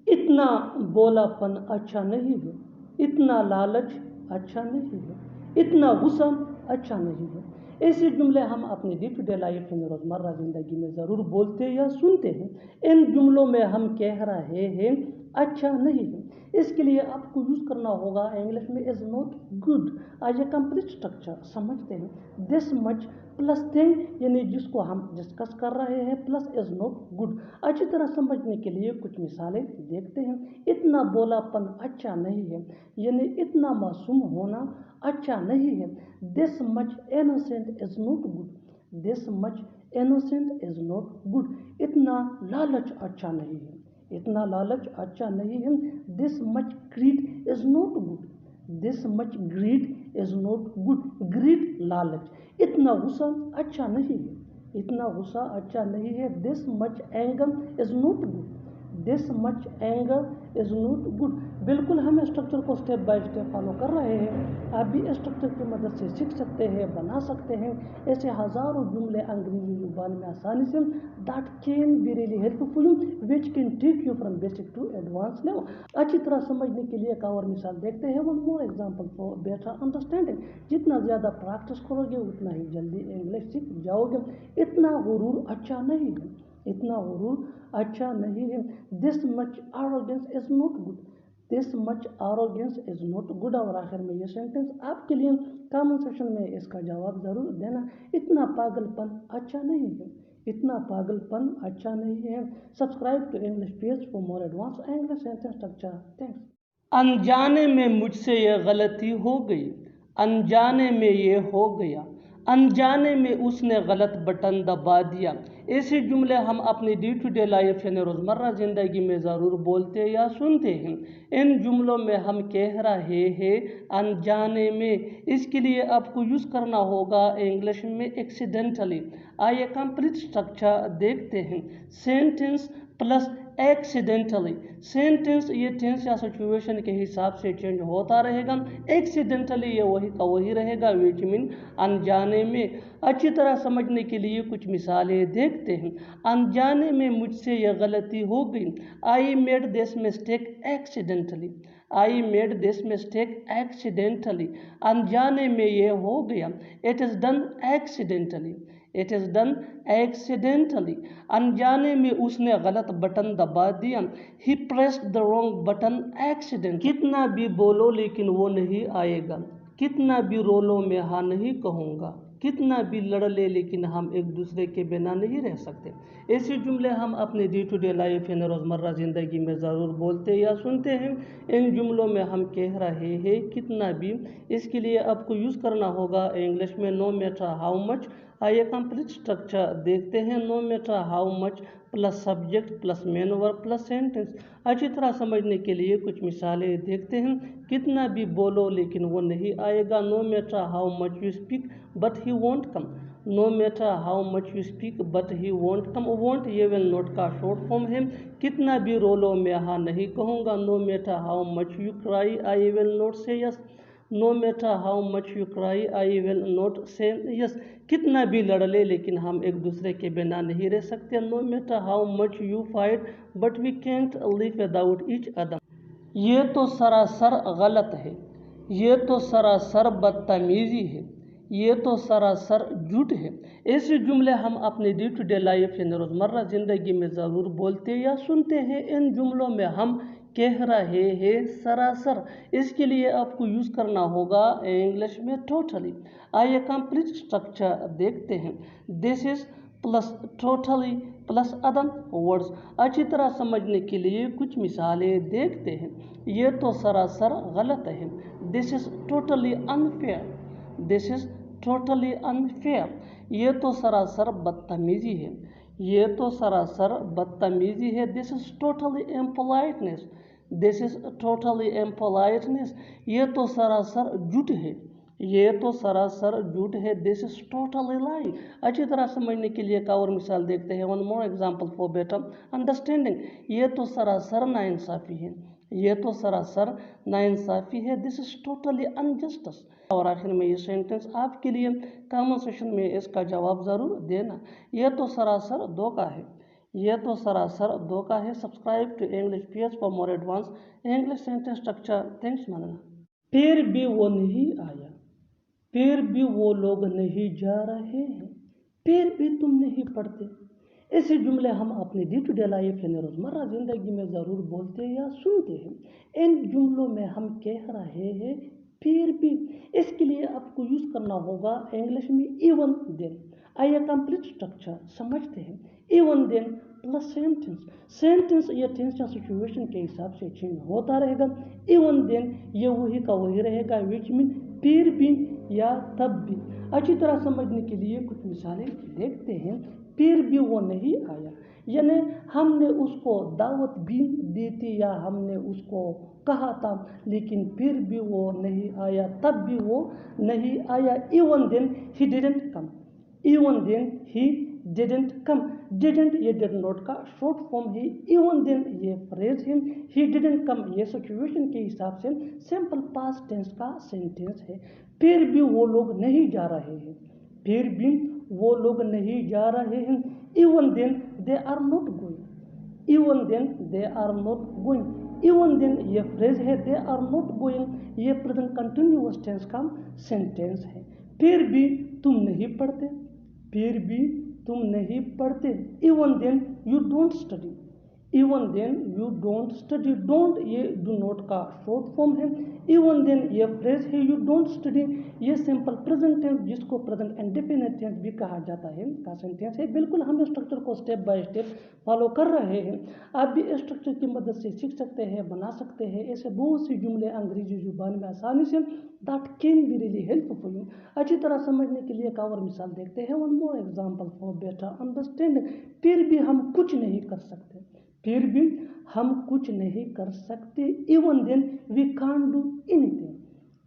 इतना बोलापन अच्छा नहीं है, इतना लालच अच्छा नहीं है, इतना गुस्सा अच्छा नहीं है। ऐसे जुमले हम अपनी डे टू डे लाइफ में रोज़मर्रा ज़िंदगी में ज़रूर बोलते या सुनते हैं। इन जुमलों में हम कह रहे हैं अच्छा नहीं है, इसके लिए आपको यूज़ करना होगा इंग्लिश में इज़ नॉट गुड। आज ये कंप्लीट स्ट्रक्चर समझते हैं। दिस मच प्लस थिंग यानी जिसको हम डिस्कस कर रहे हैं प्लस इज़ नॉट गुड। अच्छी तरह समझने के लिए कुछ मिसालें देखते हैं। इतना बोलापन अच्छा नहीं है यानी इतना मासूम होना अच्छा नहीं है। This much innocent is not good. This much innocent is not good. इतना लालच अच्छा नहीं है, इतना लालच अच्छा नहीं है। This much greed is not good. This much greed is not good. Greed लालच। इतना गुस्सा अच्छा नहीं है, इतना गुस्सा अच्छा नहीं है। This much anger is not good. This much anger is not good. बिल्कुल हम स्ट्रक्चर को स्टेप बाय स्टेप फॉलो कर रहे हैं। आप भी स्ट्रक्चर की मदद से सीख सकते हैं, बना सकते हैं ऐसे हज़ारों जुमले अंग्रेजी जुबान में आसानी से that can be really helpful which can take you from basic to advance level. अच्छी तरह समझने के लिए एक और मिसाल देखते हैं। One more example for better understanding. जितना ज़्यादा प्रैक्टिस करोगे उतना ही जल्दी इंग्लिश सीख जाओगे। इतना गुरूर अच्छा नहीं है, इतना गुरूर अच्छा नहीं है। This much arrogance is not good. This much arrogance is not good. और आखिर में ये सेंटेंस आपके लिए कमेंट सेक्शन में इसका जवाब ज़रूर देना। इतना पागलपन अच्छा नहीं है, इतना पागलपन अच्छा नहीं है। Subscribe to English page for more advance English sentence structure. Thanks. अनजाने में मुझसे यह गलती हो गई, अनजाने में ये हो गया, अनजाने में उसने गलत बटन दबा दिया। ऐसे जुमले हम अपनी डे टू डे लाइफ यानी रोज़मर्रा ज़िंदगी में ज़रूर बोलते या सुनते हैं। इन जुमलों में हम कह रहे हैं अनजाने में, इसके लिए आपको यूज़ करना होगा इंग्लिश में एक्सीडेंटली। आइए कंप्लीट स्ट्रक्चर देखते हैं। Sentence plus accidentally. सेंटेंस ये टेंस या सिचुएशन के हिसाब से चेंज होता रहेगा। एक्सीडेंटली ये वही का वही रहेगा विच मीन अनजाने में। अच्छी तरह समझने के लिए कुछ मिसालें देखते हैं। अनजाने में मुझसे यह गलती हो गई। I made this mistake accidentally. I made this mistake accidentally. अनजाने में ये हो गया। It is done accidentally. It is done accidentally. अनजाने में उसने गलत बटन दबा दिया। He pressed the wrong button accident. कितना भी बोलो लेकिन वो नहीं आएगा, कितना भी रोलो मैं हाँ नहीं कहूँगा, कितना भी लड़ ले लेकिन हम एक दूसरे के बिना नहीं रह सकते। ऐसे जुमले हम अपने डे टू डे लाइफ यानी रोज़मर्रा ज़िंदगी में ज़रूर बोलते या सुनते हैं। इन जुमलों में हम कह रहे हैं कितना भी, इसके लिए आपको यूज़ करना होगा इंग्लिश में नो मैटर हाउ मच। आइए कंप्लीट स्ट्रक्चर देखते हैं। No matter how much plus subject plus main verb plus sentence. अच्छी तरह समझने के लिए कुछ मिसालें देखते हैं। कितना भी बोलो लेकिन वो नहीं आएगा। No matter how much you speak but he won't come. No matter how much you speak but he won't come. Won't ये विल नॉट का शॉर्ट फॉर्म है। कितना भी रोलो मैं हाँ नहीं कहूँगा। No matter how much you cry I will not say yes. No matter how much you cry I will not say yes. कितना भी लड़ ले लेकिन हम एक दूसरे के बिना नहीं रह सकते। No matter how much you fight but we can't live without each other. ये तो सरासर गलत है, ये तो सरासर बदतमीजी है, ये तो सरासर झूठ है। ऐसे जुमले हम अपने डे टू डे लाइफ यानी रोज़मर्रा ज़िंदगी में ज़रूर बोलते या सुनते हैं। इन जुमलों में हम कह रहे हैं सरासर, इसके लिए आपको यूज़ करना होगा इंग्लिश में टोटली। आइए कंप्लीट स्ट्रक्चर देखते हैं। This is plus totally plus other words. अच्छी तरह समझने के लिए कुछ मिसालें देखते हैं। ये तो सरासर गलत है। This is totally unfair. This is totally unfair. ये तो सरासर बदतमीजी है, ये तो सरासर बदतमीजी है। This is totally impoliteness. This is totally impoliteness. ये तो सरासर झूठ है, ये तो सरासर झूठ है। दिस इज़ टोटली लाई। अच्छी तरह समझने के लिए एक और मिसाल देखते हैं। One more example for better understanding. ये तो सरासर नाइंसाफ़ी है, ये तो सरासर नाइंसाफ़ी है। This is totally injustice. और आखिर में ये सेंटेंस आपके लिए कमेंट सेक्शन में इसका जवाब ज़रूर देना। यह तो सरासर धोखा है, ये तो सरासर धोखा है। Subscribe to English PS for more advance English sentence structure. Thanks मानना। फिर भी वो नहीं आया, फिर भी वो लोग नहीं जा रहे हैं, फिर भी तुम नहीं पढ़ते। ऐसे जुमले हम अपने डे टू डे लाइफ यानी रोज़मर्रा ज़िंदगी में ज़रूर बोलते या सुनते हैं। इन जुमलों में हम कह रहे हैं फिर भी। इसके लिए आपको यूज़ करना होगा इंग्लिश में इवन देन। आइए कंप्लीट स्ट्रक्चर समझते हैं। Even then plus sentence. Sentence या टेंस या सिचुएशन के हिसाब से चेंज होता रहेगा। इवन देन ये वही का वही रहेगा, विच मीन फिर भी या तब भी। अच्छी तरह समझने के लिए कुछ मिसालें देखते हैं। फिर भी वो नहीं आया, यानी हमने उसको दावत भी दी थी या हमने उसको कहा था, लेकिन फिर भी वो नहीं आया, तब भी वो नहीं आया। Even then he didn't come. Even then he didn't come. Didn't ये डिड नॉट का शॉर्ट फॉर्म है। इवन देन ये फ्रेज है। ही डिडंट कम ये सिचुएशन के हिसाब से सिंपल पास्ट टेंस का सेंटेंस है। फिर भी वो लोग नहीं जा रहे हैं, फिर भी वो लोग नहीं जा रहे हैं। Even then they are not going. Even then they are not going. Even then ये फ्रेज है। दे आर नॉट गोइंग ये प्रेजेंट कंटिन्यूअस टेंस का सेंटेंस है। फिर भी तुम नहीं पढ़ते, फिर भी तुम नहीं पढ़ते। Even then you don't study. Even then you don't study. Don't ये डू नॉट का शॉर्ट फॉर्म है। इवन देन ये फ्रेज है। यू डोंट स्टडी ये सिंपल प्रेजेंट टेंस जिसको प्रेजेंट इंडेफिनिट टेंस भी कहा जाता है का सेंटेंस है। बिल्कुल हम स्ट्रक्चर को स्टेप बाय स्टेप फॉलो कर रहे हैं। आप भी इस स्ट्रक्चर की मदद से सीख सकते हैं, बना सकते हैं ऐसे बहुत सी जुमले अंग्रेजी जुबान में आसानी से। That can be really helpful for you. अच्छी तरह समझने के लिए एक और मिसाल देखते हैं। One more example for better understanding. फिर भी हम कुछ नहीं कर सकते, फिर भी हम कुछ नहीं कर सकते। Even then we can't do anything.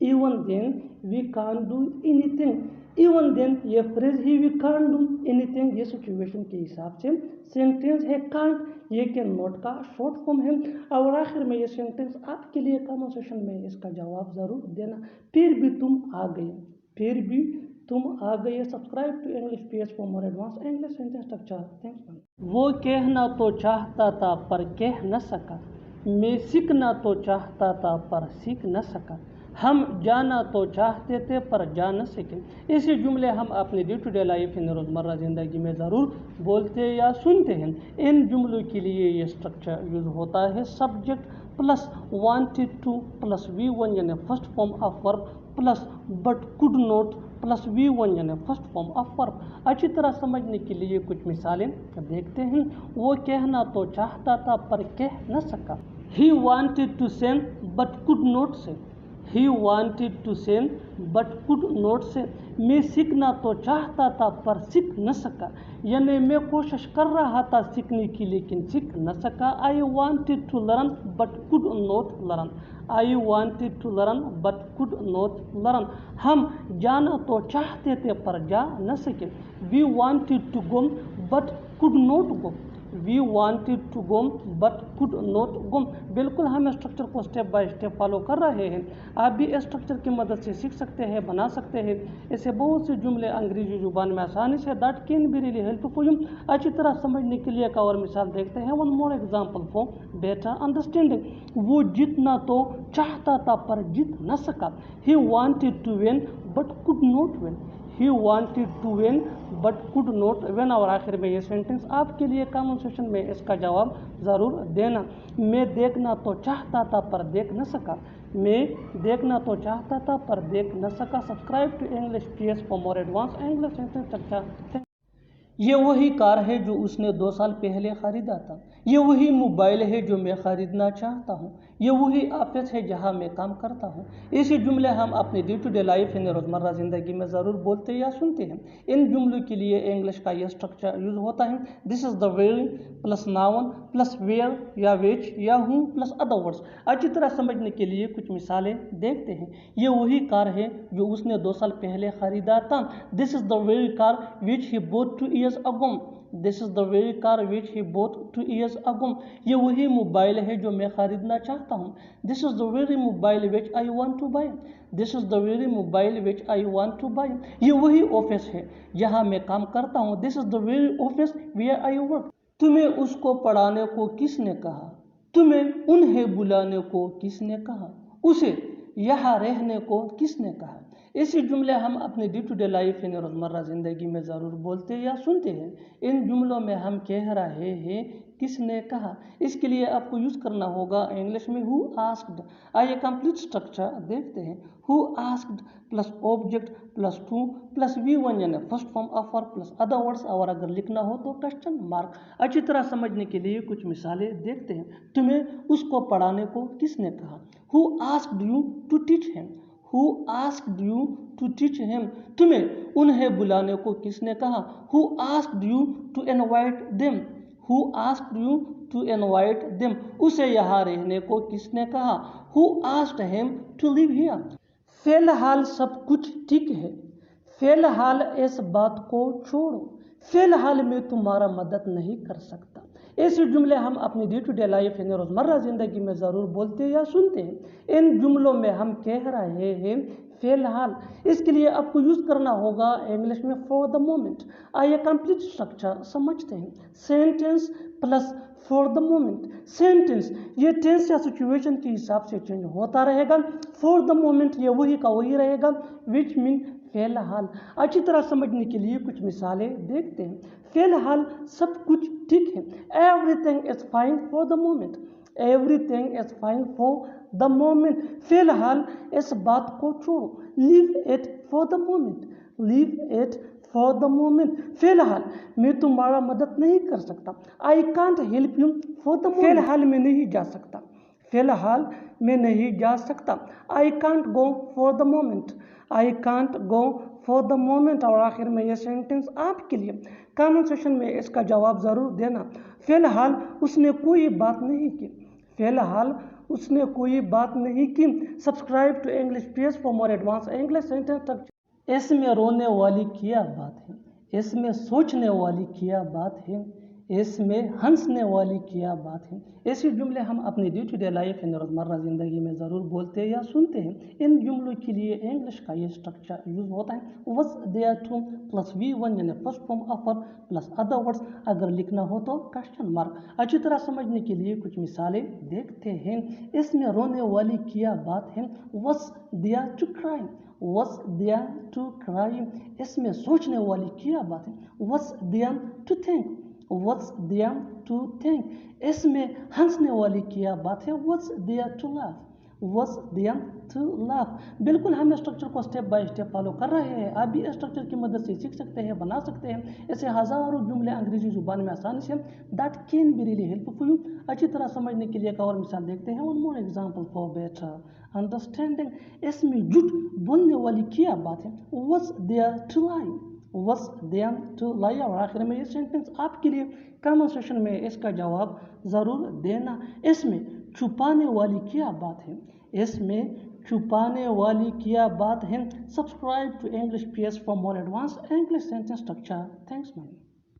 Even then we can't do anything. Even then ये फ्रेज ही वी कांट डू एनीथिंग ये सिचुएशन के हिसाब से सेंटेंस है। कांट ये कैन नॉट का शॉर्ट फॉर्म है। और आखिर में ये सेंटेंस आपके लिए कमेंट सेक्शन में इसका जवाब ज़रूर देना। फिर भी तुम आ गए, फिर भी तुम आ गए। Subscribe to English PS for more advance English sentence structure. Thanks. वो कहना तो चाहता था पर कह न सका, मैं सीखना तो चाहता था पर सीख न सका, हम जाना तो चाहते थे पर जा न सके। ऐसे जुमले हम अपने डे टू डे लाइफ यानी रोज़मर्रा ज़िंदगी में ज़रूर बोलते या सुनते हैं। इन जुमलों के लिए ये स्ट्रक्चर यूज़ होता है। Subject plus wanted two plus V1 यानी first form of verb plus but could not plus V1 यानी फर्स्ट फॉर्म ऑफ वर्ब। अच्छी तरह समझने के लिए कुछ मिसालें देखते हैं। वो कहना तो चाहता था पर कह न सका। He wanted to say but could not say. He wanted to say but could not say. मैं सीखना तो चाहता था पर सीख न सका, यानी मैं कोशिश कर रहा था सीखने की लेकिन सीख न सका। I wanted to learn but could not learn. I wanted to learn but could not learn. हम जाना तो चाहते थे पर जा न सके। We wanted to go but could not go. We wanted to go but could not go. बिल्कुल हम स्ट्रक्चर को स्टेप बाय स्टेप फॉलो कर रहे हैं। आप भी इस स्ट्रक्चर की मदद से सीख सकते हैं, बना सकते हैं ऐसे बहुत से जुमले अंग्रेजी जुबान में आसानी से। That can be really helpful you. अच्छी तरह समझने के लिए एक और मिसाल देखते हैं। One more example for better understanding. वो जीतना तो चाहता था पर जीत न सका। He wanted to win but could not win. He wanted to win but could not win। और आखिर में ये सेंटेंस आपके लिए कमेंट सेक्शन में इसका जवाब ज़रूर देना। मैं देखना तो चाहता था पर देख न सका। मैं देखना तो चाहता था पर देख न सका। Subscribe to English PS for more advance English sentence structure. ये वही कार है जो उसने 2 साल पहले ख़रीदा था। ये वही मोबाइल है जो मैं ख़रीदना चाहता हूँ। ये वही ऑफिस है जहाँ मैं काम करता हूँ। ऐसे जुमले हम अपने डे टू डे लाइफ यानी रोज़मर्रा ज़िंदगी में ज़रूर बोलते या सुनते हैं। इन जुमलों के लिए इंग्लिश का यह स्ट्रक्चर यूज़ होता है। This is the very plus noun plus where या विच या हूँ प्लस अदर वर्ड्स। अच्छी तरह समझने के लिए कुछ मिसालें देखते हैं। ये वही कार है जो उसने 2 साल पहले ख़रीदा था। This is the very car which he boat 2 years ago. This is the very car which he bought 2 years ago. ये वही मोबाइल है जो मैं ख़रीदना चाहता हूँ। This is the very mobile which I want to buy. This is the very mobile which I want to buy. ये वही ऑफिस है जहाँ मैं काम करता हूँ। This is the very office where I work. तुम्हें उसको पढ़ाने को किसने कहा, तुम्हें उन्हें बुलाने को किसने कहा, उसे यहाँ रहने को किसने कहा। ऐसे जुमले हम अपने डे टू डे लाइफ यानी रोज़मर्रा ज़िंदगी में ज़रूर बोलते या सुनते हैं। इन जुमलों में हम कह रहे हैं किसने कहा। इसके लिए आपको यूज़ करना होगा इंग्लिश में हु आस्क्ड। आइए कंप्लीट स्ट्रक्चर देखते हैं। Who asked plus object plus two plus V1 यानी first form of verb plus other words, और अगर लिखना हो तो क्वेश्चन मार्क। अच्छी तरह समझने के लिए कुछ मिसालें देखते हैं। तुम्हें उसको पढ़ाने को किसने कहा। Who asked you to teach him, Who asked you to teach him? तुम्हें उन्हें बुलाने को किसने कहा। Who asked you to invite them? Who asked you to invite them? उसे यहाँ रहने को किसने कहा। Who asked him to live here? फिलहाल सब कुछ ठीक है, फिलहाल इस बात को छोड़ो, फिलहाल मैं तुम्हारा मदद नहीं कर सकता। ऐसे जुमले हम अपनी डे टू डे लाइफ यानी रोज़मर्रा ज़िंदगी में ज़रूर बोलते या सुनते हैं। इन जुमलों में हम कह रहे हैं फिलहाल। इसके लिए आपको यूज़ करना होगा इंग्लिश में फॉर द मोमेंट। आइए कंप्लीट स्ट्रक्चर समझते हैं। Sentence plus for the moment. Sentence ये टेंस या सिचुएशन के हिसाब से चेंज होता रहेगा। फॉर द मोमेंट ये वही का वही रहेगा, विच मीन फिलहाल। अच्छी तरह समझने के लिए कुछ मिसालें देखते हैं। फिलहाल सब कुछ ठीक है, everything is fine for the moment, everything is fine for the moment. फिलहाल इस बात को छोड़ो, leave it for the moment, leave it for the moment. फिलहाल मैं तुम्हारा मदद नहीं कर सकता, I can't help you for the moment. फिलहाल मैं नहीं जा सकता, फिलहाल मैं नहीं जा सकता। I can't go for the moment, I can't go for the moment. और आखिर में ये सेंटेंस आपके लिए। कमेंट सेक्शन में इसका जवाब ज़रूर देना। फिलहाल उसने कोई बात नहीं की, फिलहाल उसने कोई बात नहीं की। Subscribe to English page for more advance English sentence structure. इसमें रोने वाली क्या बात है, इसमें सोचने वाली क्या बात है, इसमें हंसने वाली क्या बात है। ऐसे जुमले हम अपनी डे टू डे लाइफ यानी रोज़मर्रा ज़िंदगी में ज़रूर बोलते या सुनते हैं। इन जुमलों के लिए इंग्लिश का ये स्ट्रक्चर यूज़ होता है। Was there two plus V1 यानी first form of verb plus other words, अगर लिखना हो तो क्वेश्चन मार्क। अच्छी तरह समझने के लिए कुछ मिसालें देखते हैं। इसमें रोने वाली क्या बात है, was there to cry, was there to cry. इसमें सोचने वाली क्या बात है, was there to think, What's there to think? इसमें हंसने वाली क्या बात है, What's there to laugh? What's there to laugh? बिल्कुल हम स्ट्रक्चर को स्टेप बाय स्टेप फॉलो कर रहे हैं। आप भी स्ट्रक्चर की मदद से सीख सकते हैं, बना सकते हैं। ऐसे हज़ारों जुमले अंग्रेजी जुबान में आसानी से that can be really helpful for you. अच्छी तरह समझने के लिए एक और मिसाल देखते हैं। One more example for better understanding. इसमें झूठ बोलने वाली क्या बात है, What's there to lie? Was there to lie. और आखिर में ये सेंटेंस आपके लिए। कमेंट सेक्शन में इसका जवाब ज़रूर देना। इसमें छुपाने वाली क्या बात है, इसमें छुपाने वाली क्या बात है। Subscribe to English page for more advance English sentence structure. Thanks ma'am.